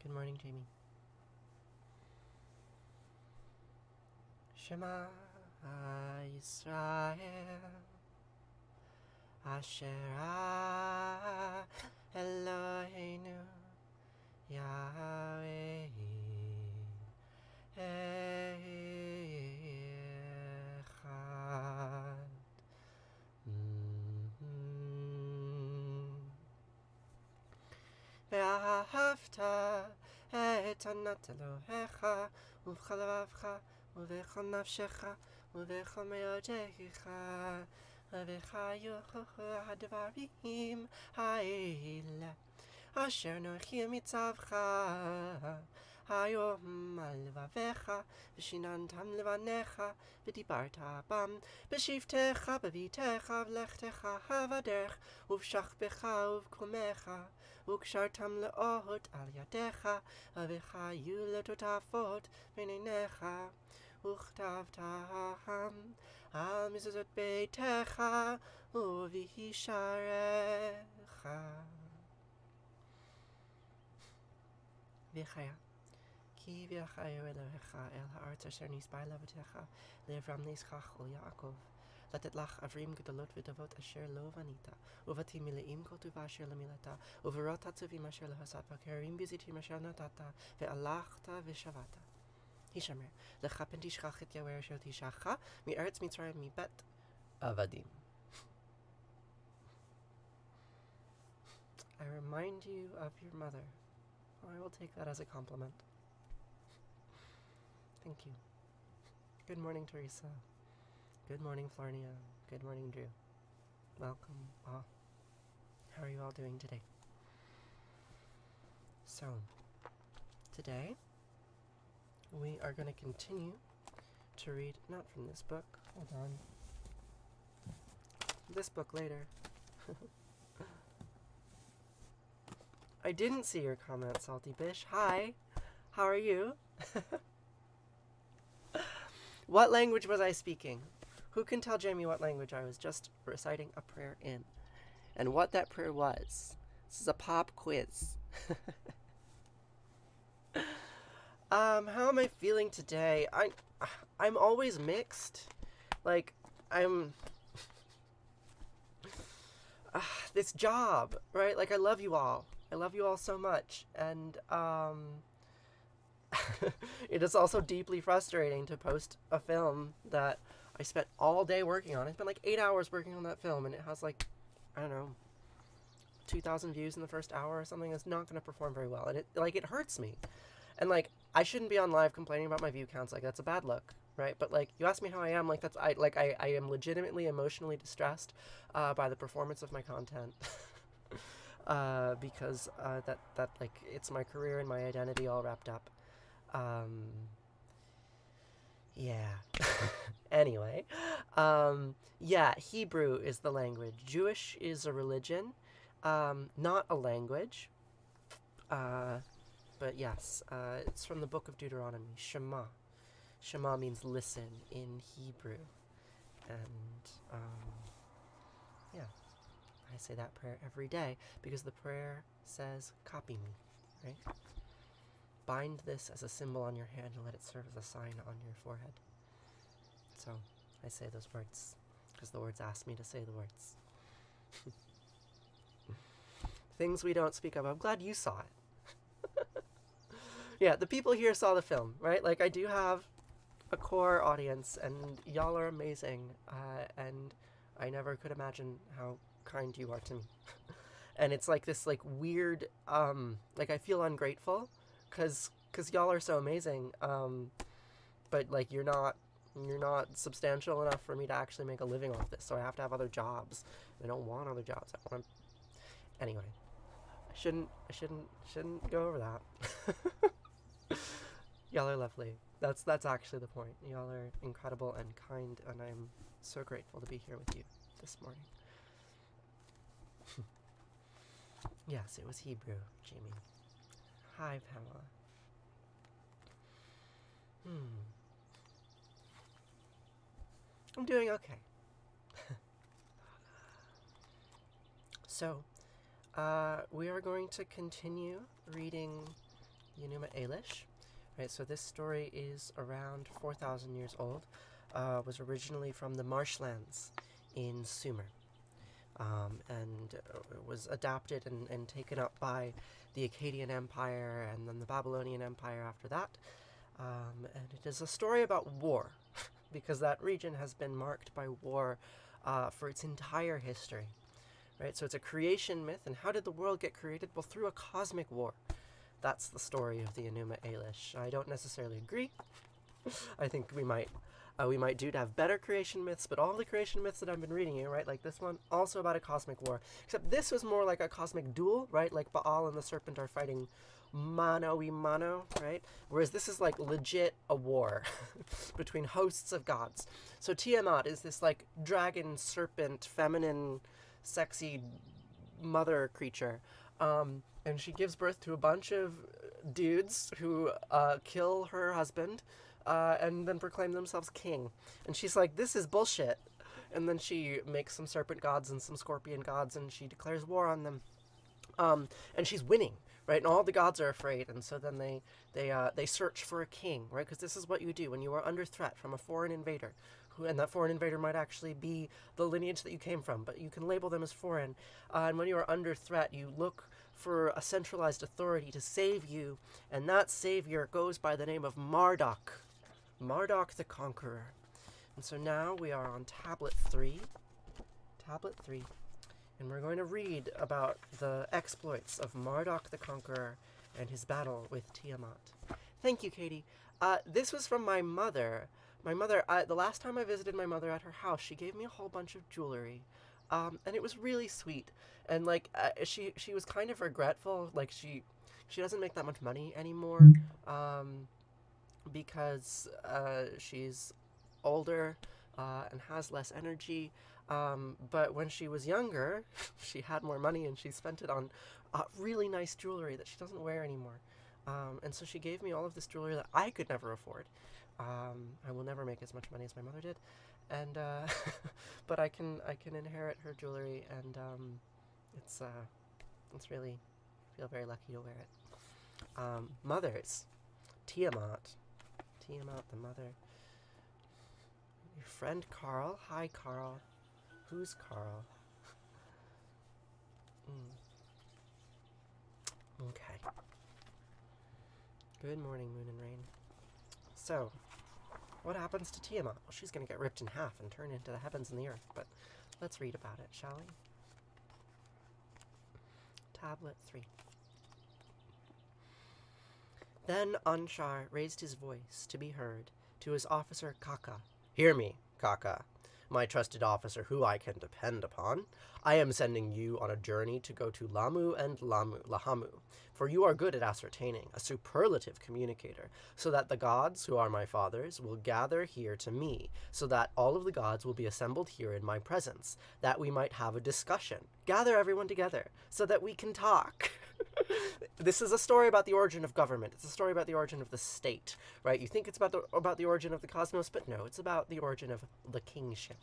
Good morning, Jamie. Shema Yisrael Asher Eloheinu Yahweh Echad. ואהבת את ענת אלוהיך ובכל לבבך ובכל נפשך ובכל מאודך ובחיו הדברים האלה אשר נוחים מצווך היום על לבביך ושיננתם לבניך ודיברת בם בשבתך בביתך ולכתך בדרך ובשכבך ובקומך וקשרתם לאות על ידיך וחיו לטוטפות בין עיניך וכתבתם על מזוזות ביתך ובשעריך. ויחיה כי ויחיו אלוהיך אל הארץ אשר נשבע לאבותיך לאברהם ליצחק וליעקב לתת לך עברים גדולות וטובות אשר לא בנית ובתים מלאים כל טובה אשר למילתה וברות עצובים אשר לא עשת וכרמים בזיתים אשר נתת והלכת ושבעת. הישמר לך פן תשכח את יהוה אשר תישך מארץ מצרים מבית עבדים. I remind you of your mother. I will take that as a compliment. Thank you. Good morning, Teresa. Good morning, Flarnia. Good morning, Drew. Welcome all. How are you all doing today? So, today we are going to continue to read, not from this book, hold on, this book later. I didn't see your comment, Salty Bish. Hi, how are you? What language was I speaking? Who can tell Jamie what language I was just reciting a prayer in? And what that prayer was? This is a pop quiz. How am I feeling today? I'm always mixed. Like, this job, right? Like, I love you all. I love you all so much. And, it is also deeply frustrating to post a film that I spent all day working on. I spent like 8 hours working on that film, and it has like, I don't know, 2,000 views in the first hour or something. It's not going to perform very well, and it hurts me. And like, I shouldn't be on live complaining about my view counts. Like, that's a bad look, right? But like, you ask me how I am, like I am legitimately emotionally distressed by the performance of my content. Because that like, it's my career and my identity all wrapped up. Yeah. Anyway, yeah, Hebrew is the language. Jewish is a religion, not a language. Uh, but yes, it's from the book of Deuteronomy, Shema. Shema means listen in Hebrew. And yeah, I say that prayer every day because the prayer says, copy me, right? Bind this as a symbol on your hand and let it serve as a sign on your forehead. So I say those words because the words ask me to say the words. Things we don't speak of. I'm glad you saw it. Yeah, the people here saw the film, right? Like, I do have a core audience, and y'all are amazing, and I never could imagine how kind you are to me. And it's like this, like, weird, like, I feel ungrateful, because y'all are so amazing, but, like, you're not substantial enough for me to actually make a living off this, so I have to have other jobs. I don't want other jobs. I want to... Anyway, I shouldn't go over that. Y'all are lovely. That's actually the point. Y'all are incredible and kind, and I'm so grateful to be here with you this morning. Yes, it was Hebrew, Jamie. Hi, Pamela. I'm doing okay. So, we are going to continue reading Enuma Elish. Right, so this story is around 4,000 years old. Was originally from the marshlands in Sumer. And it was adapted and taken up by the Akkadian Empire and then the Babylonian Empire after that. And it is a story about war, because that region has been marked by war for its entire history. Right, so it's a creation myth, and how did the world get created? Well, through a cosmic war. That's the story of the Enuma Elish. I don't necessarily agree. I think we might do to have better creation myths, but all the creation myths that I've been reading you, right, like this one, also about a cosmic war. Except this was more like a cosmic duel, right? Like Baal and the serpent are fighting mano-y-mano, right? Whereas this is like legit a war between hosts of gods. So Tiamat is this like dragon, serpent, feminine, sexy mother creature. And she gives birth to a bunch of dudes who kill her husband and then proclaim themselves king. And she's like, this is bullshit. And then she makes some serpent gods and some scorpion gods, and she declares war on them. And she's winning, right? And all the gods are afraid, and so then they search for a king, right? Because this is what you do when you are under threat from a foreign invader. And that foreign invader might actually be the lineage that you came from, but you can label them as foreign. And when you are under threat, you look for a centralized authority to save you, and that savior goes by the name of Marduk. Marduk the Conqueror. And so now we are on Tablet 3. Tablet 3. And we're going to read about the exploits of Marduk the Conqueror and his battle with Tiamat. Thank you, Katie. This was from my mother. My mother, the last time I visited my mother at her house, she gave me a whole bunch of jewelry. And it was really sweet. And, like, she was kind of regretful. Like, she doesn't make that much money anymore, because she's older and has less energy. But when she was younger, she had more money, and she spent it on really nice jewelry that she doesn't wear anymore. And so she gave me all of this jewelry that I could never afford. I will never make as much money as my mother did, and but I can inherit her jewelry, and it's really, I feel very lucky to wear it. Mothers, Tiamat the mother. Your friend Carl. Hi, Carl. Who's Carl? Okay. Good morning, Moon and Rain. So, what happens to Tiamat? Well, she's going to get ripped in half and turned into the heavens and the earth, but let's read about it, shall we? Tablet 3. Then Anshar raised his voice to be heard to his officer Kaka. Hear me, Kaka. my trusted officer who I can depend upon. I am sending you on a journey to go to Lahamu, for you are good at ascertaining, a superlative communicator, so that the gods who are my fathers will gather here to me, so that all of the gods will be assembled here in my presence, that we might have a discussion. Gather everyone together, so that we can talk. This is a story about the origin of government. It's a story about the origin of the state, right? You think it's about the origin of the cosmos, but no, it's about the origin of the kingship.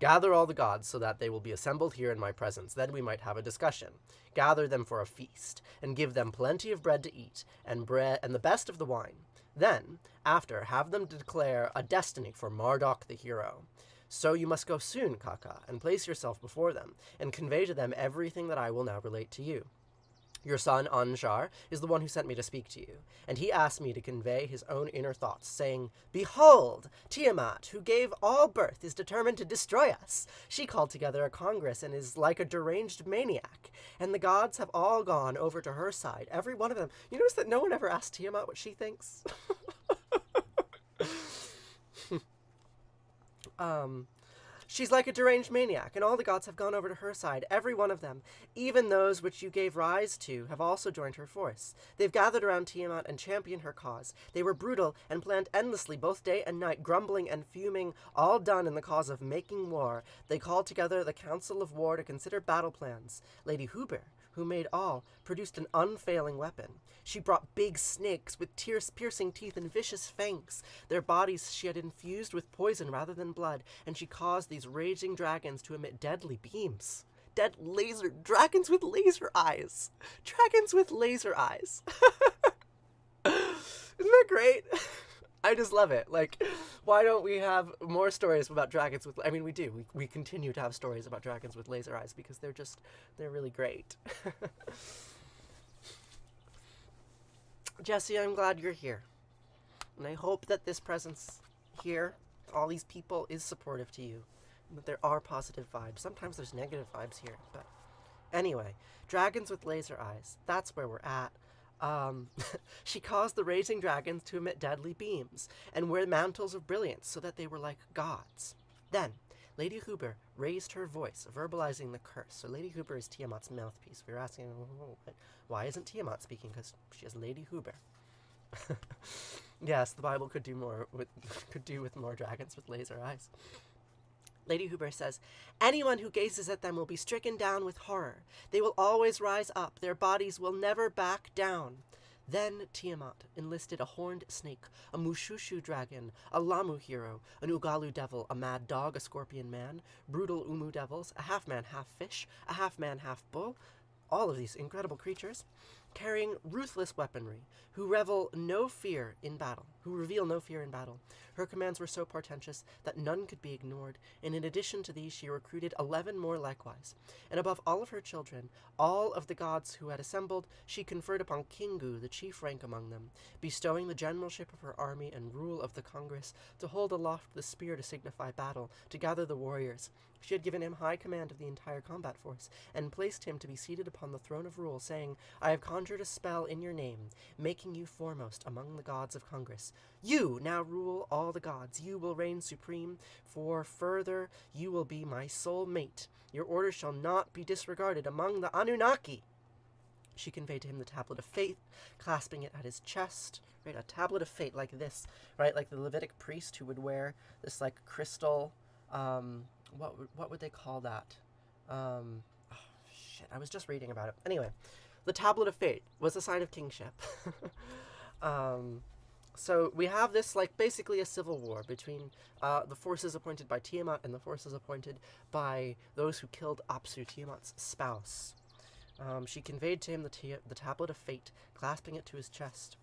Gather all the gods so that they will be assembled here in my presence. Then we might have a discussion. Gather them for a feast, and give them plenty of bread to eat, and the best of the wine. Then, after, have them declare a destiny for Marduk the hero. So you must go soon, Kaka, and place yourself before them, and convey to them everything that I will now relate to you. Your son, Anshar, is the one who sent me to speak to you, and he asked me to convey his own inner thoughts, saying, Behold, Tiamat, who gave all birth, is determined to destroy us. She called together a congress and is like a deranged maniac, and the gods have all gone over to her side, every one of them. You notice that no one ever asked Tiamat what she thinks? She's like a deranged maniac, and all the gods have gone over to her side, every one of them. Even those which you gave rise to have also joined her force. They've gathered around Tiamat and championed her cause. They were brutal and planned endlessly, both day and night, grumbling and fuming, all done in the cause of making war. They called together the council of war to consider battle plans. Lady Huber, who made all, produced an unfailing weapon. She brought big snakes with piercing teeth and vicious fangs. Their bodies she had infused with poison rather than blood, and she caused these raging dragons to emit deadly beams. Dragons with laser eyes. Dragons with laser eyes. Isn't that great? I just love it. Like, why don't we have more stories about dragons with... I mean, we do. We continue to have stories about dragons with laser eyes because they're really great. Jesse, I'm glad you're here. And I hope that this presence here, all these people, is supportive to you. And that there are positive vibes. Sometimes there's negative vibes here. But anyway, dragons with laser eyes. That's where we're at. She caused the raging dragons to emit deadly beams and wear mantles of brilliance so that they were like gods. Then, Lady Huber raised her voice, verbalizing the curse. So Lady Huber is Tiamat's mouthpiece. We were asking, why isn't Tiamat speaking? Because she is Lady Huber. Yes, the Bible could do with more dragons with laser eyes. Lady Huber says, anyone who gazes at them will be stricken down with horror. They will always rise up. Their bodies will never back down. Then Tiamat enlisted a horned snake, a Mushushu dragon, a Lamu hero, an Ugalu devil, a mad dog, a scorpion man, brutal Umu devils, a half-man, half-fish, a half-man, half-bull, all of these incredible creatures, carrying ruthless weaponry, who reveal no fear in battle. Her commands were so portentous that none could be ignored, and in addition to these she recruited 11 more likewise. And above all of her children, all of the gods who had assembled, she conferred upon Kingu the chief rank among them, bestowing the generalship of her army and rule of the Congress, to hold aloft the spear to signify battle, to gather the warriors. She had given him high command of the entire combat force, and placed him to be seated upon the throne of rule, saying, I have conjured a spell in your name, making you foremost among the gods of Congress. You now rule all the gods. You will reign supreme, for further you will be my sole mate. Your order shall not be disregarded among the Anunnaki. She conveyed to him the tablet of fate, clasping it at his chest, right? A tablet of fate like this, right? Like the Levitic priest who would wear this like crystal, what would they call that? I was just reading about it. Anyway, the tablet of fate was a sign of kingship. So we have this, like, basically a civil war between the forces appointed by Tiamat and the forces appointed by those who killed Apsu, Tiamat's spouse. She conveyed to him the tablet of fate, clasping it to his chest.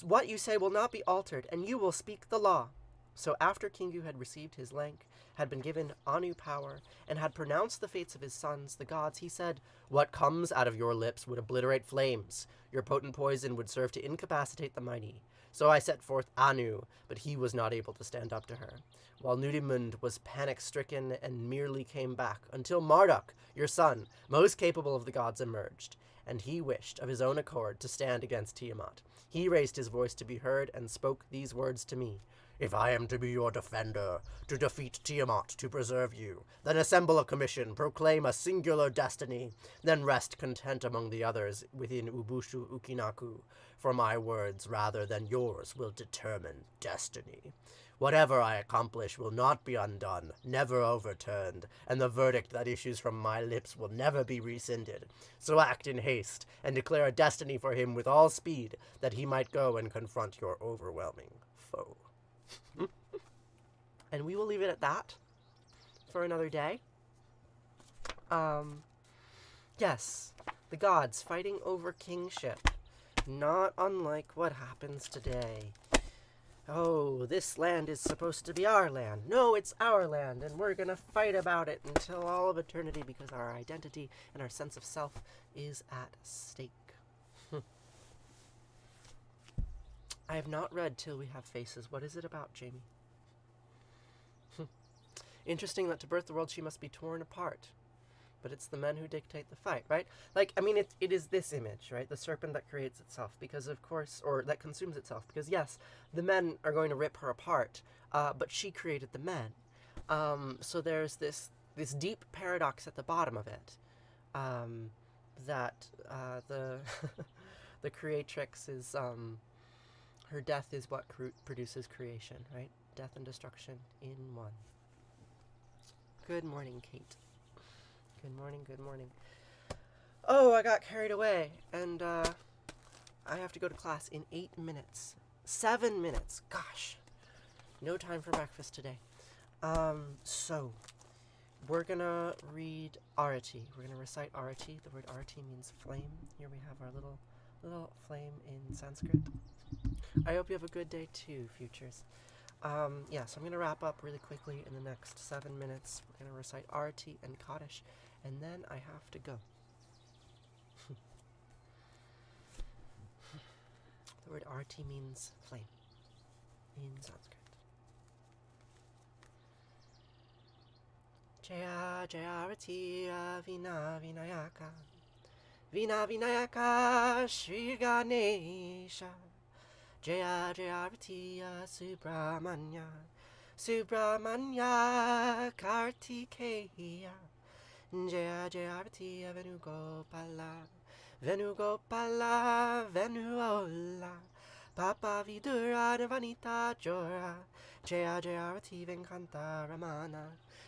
What you say will not be altered, and you will speak the law. So after Kingu had received his rank, had been given Anu power, and had pronounced the fates of his sons, the gods, he said, What comes out of your lips would obliterate flames. Your potent poison would serve to incapacitate the mighty. So I set forth Anu, but he was not able to stand up to her, while Nudimund was panic-stricken and merely came back, until Marduk, your son, most capable of the gods, emerged, and he wished, of his own accord, to stand against Tiamat. He raised his voice to be heard, and spoke these words to me. If I am to be your defender, to defeat Tiamat, to preserve you, then assemble a commission, proclaim a singular destiny, then rest content among the others within Ubushu Ukinaku, for my words rather than yours will determine destiny. Whatever I accomplish will not be undone, never overturned, and the verdict that issues from my lips will never be rescinded. So act in haste, and declare a destiny for him with all speed, that he might go and confront your overwhelming foe. And we will leave it at that for another day. Yes, the gods fighting over kingship. Not unlike what happens today. Oh, this land is supposed to be our land. No, it's our land, and we're gonna fight about it until all of eternity because our identity and our sense of self is at stake. I have not read Till We Have Faces. What is it about, Jamie? Interesting that to birth the world she must be torn apart. But it's the men who dictate the fight, right? Like, I mean, it is this image, right? The serpent that creates itself, because of course, or that consumes itself, because yes, the men are going to rip her apart, but she created the men. So there's this deep paradox at the bottom of it, that the the creatrix is, her death is what produces creation, right? Death and destruction in one. Good morning, Kate. Good morning, good morning. Oh, I got carried away, and I have to go to class in 8 minutes. 7 minutes. Gosh. No time for breakfast today. So, we're gonna read Arati. We're gonna recite Arati. The word Arati means flame. Here we have our little flame in Sanskrit. I hope you have a good day too, futures. Yeah, so I'm going to wrap up really quickly in the next 7 minutes. We're going to recite Arati and Kaddish, and then I have to go. The word Arati means flame in Sanskrit. Jaya Jaya Arati Vina Vinayaka Vina Vinayaka Shri Ganesha Jaya Jaya Arati Subramanya Subramanya Kartikeya Jaya Jaya Arati Venugopala Venugopala Venuola Papa Vidura Vanita Jora Jaya Jaya Arati Venkanta Ramana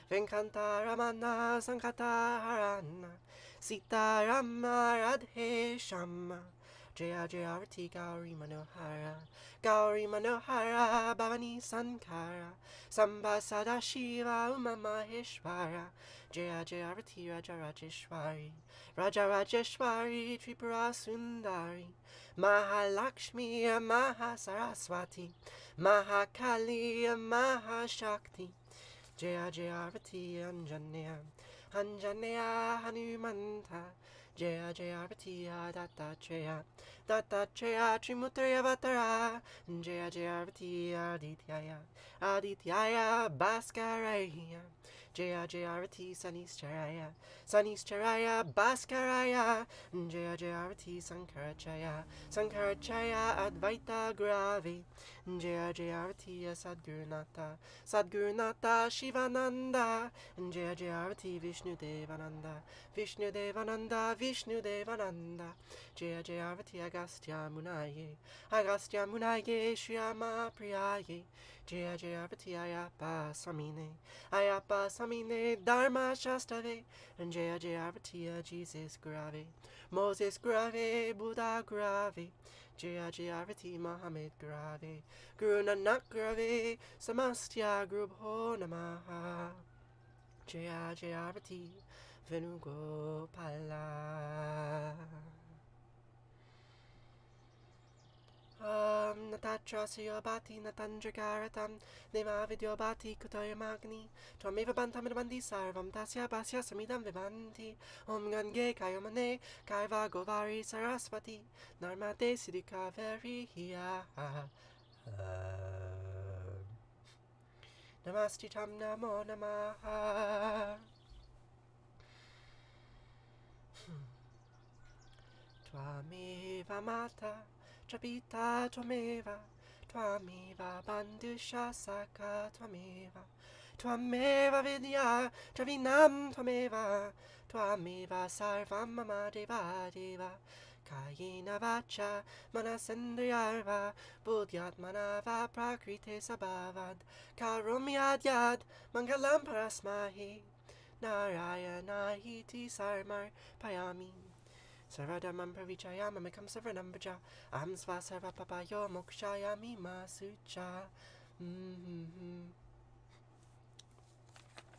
Venkanta Ramana Sankata Harana Sita Rama Radhe Shama Jaya Jaya Arati Gauri Manohara Bhavani Sankara Samba Sadashiva Uma Maheshwara Jaya Jaya Arati Raja Rajeshwari Tripura Sundari Mahalakshmi Mahasaraswati Mahakali Mahashakti Jaya Jaya Arati Anjaneya Hanumanta Jaya Jaya Arati Dattatreya Trimutraya Vatara Jaya Jaya Arati Adityaya Bhaskaraya Jaya Jaya Arati Sanisharaya Bhaskaraya Jaya Jaya Arati Sankarachaya Advaita Grave Jaya Jaya Arati Sadgurunata Shivananda Jaya Jaya Arati Vishnudevananda Jaya Jaya Arati Agastya Munaye Shyama Priyaye Jaya Jaya Arati Ayapa Samine Dharma Shastave Jaya Jaya Arati Moses Grave Buddha Grave Jaya Jaya Arati Muhammad Grave Guru Nanak Grave Samastya Grubho Namaha Jaya Jaya Arati Venugopala Natatra Bhati Natandragaratam Deva Vidyobhati Kutoyamagni Twameva Bantamidabandi Sarvam Tasya Basya Samidam Vivanti Om Gange Kayamane Kaiva Govari Saraswati Narmade Siddhika Veriya Namastitam Namo Namaha Twameva Mata Trapita Twameva Twameva bandusha saka twameva. Twameva vidya travinam twameva. Twameva sarvam mama deva deva. Kayena vacha manasendriyarva. Budyat manava prakrite sabhavad. Karomyad yad mangalam parasmahi. Narayana iti sarmar payami. Sarvadhamam pravichaya mamekam sarvanam vaja. Aham sva sarva papayo mokshaya mima sucha.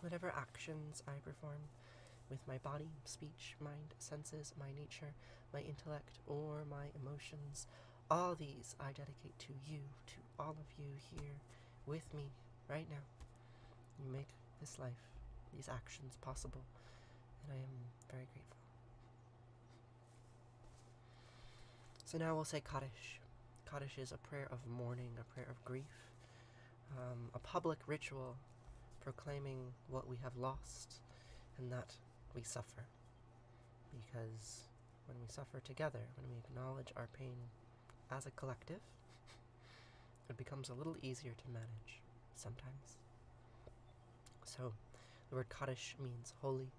Whatever actions I perform with my body, speech, mind, senses, my nature, my intellect, or my emotions, all these I dedicate to you, to all of you here with me right now. You make this life, these actions possible, and I am very grateful. So now we'll say Kaddish. Kaddish is a prayer of mourning, a prayer of grief, a public ritual proclaiming what we have lost and that we suffer. Because when we suffer together, when we acknowledge our pain as a collective, it becomes a little easier to manage sometimes. So, the word Kaddish means holy.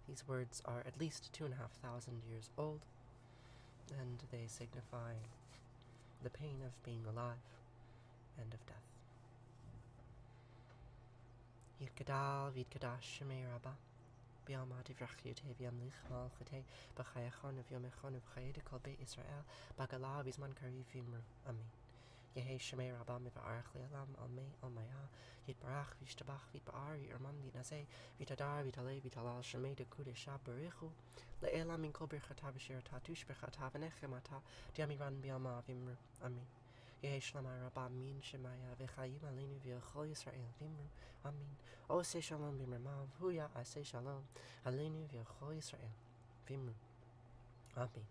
These words are at least 2,500 years old, and they signify the pain of being alive and of death. Yidgadal vidgadash shemei rabba. Bialma divrachiyute viamlich malchate b'chayachon v'yomechon v'chayede kol beit Israel bagala v'zman kariv v'imru. Amen. Yehi shemei rabba miva'arach le'alam almei almaya yitbarach v'yishtabach v'yitba'ar v'yirmam v'yinaseh v'yitadar v'yitaleh v'yitalal shemei dekudesha barichu le'elam min kol birchata v'shirata tushbechata v'nechemata diamiran bialma v'imru. Amen. Yehi shlamai rabba min shemaya v'chayim aleinu v'yachol Yisrael v'imru. Amen. O say shalom b'mirmav, huya I say shalom, aleinu v'yachol Yisrael, v'imru. Amen.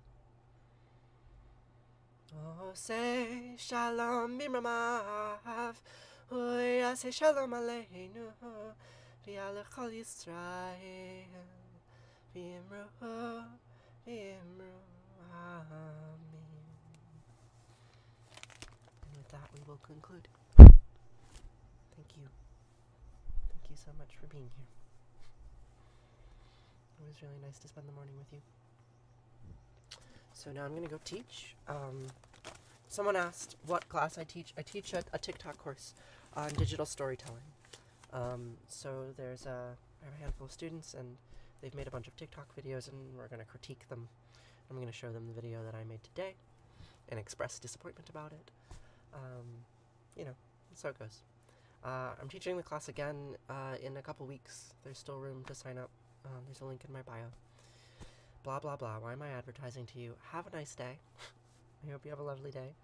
O say shalom b'mirmav, huya say shalom aleinu, v'yachol Yisrael, v'imru, v'imru. Amen. And with that we will conclude. Thank you. Thank you so much for being here. It was really nice to spend the morning with you. So now I'm going to go teach. Someone asked what class I teach. I teach a TikTok course on digital storytelling. So there's I have a handful of students, and they've made a bunch of TikTok videos, and we're going to critique them. I'm going to show them the video that I made today and express disappointment about it. That's how it goes. I'm teaching the class again in a couple weeks. There's still room to sign up. There's a link in my bio. Blah, blah, blah. Why am I advertising to you? Have a nice day. I hope you have a lovely day.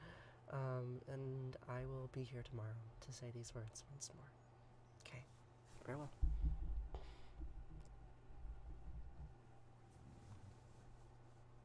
And I will be here tomorrow to say these words once more. Okay. Farewell.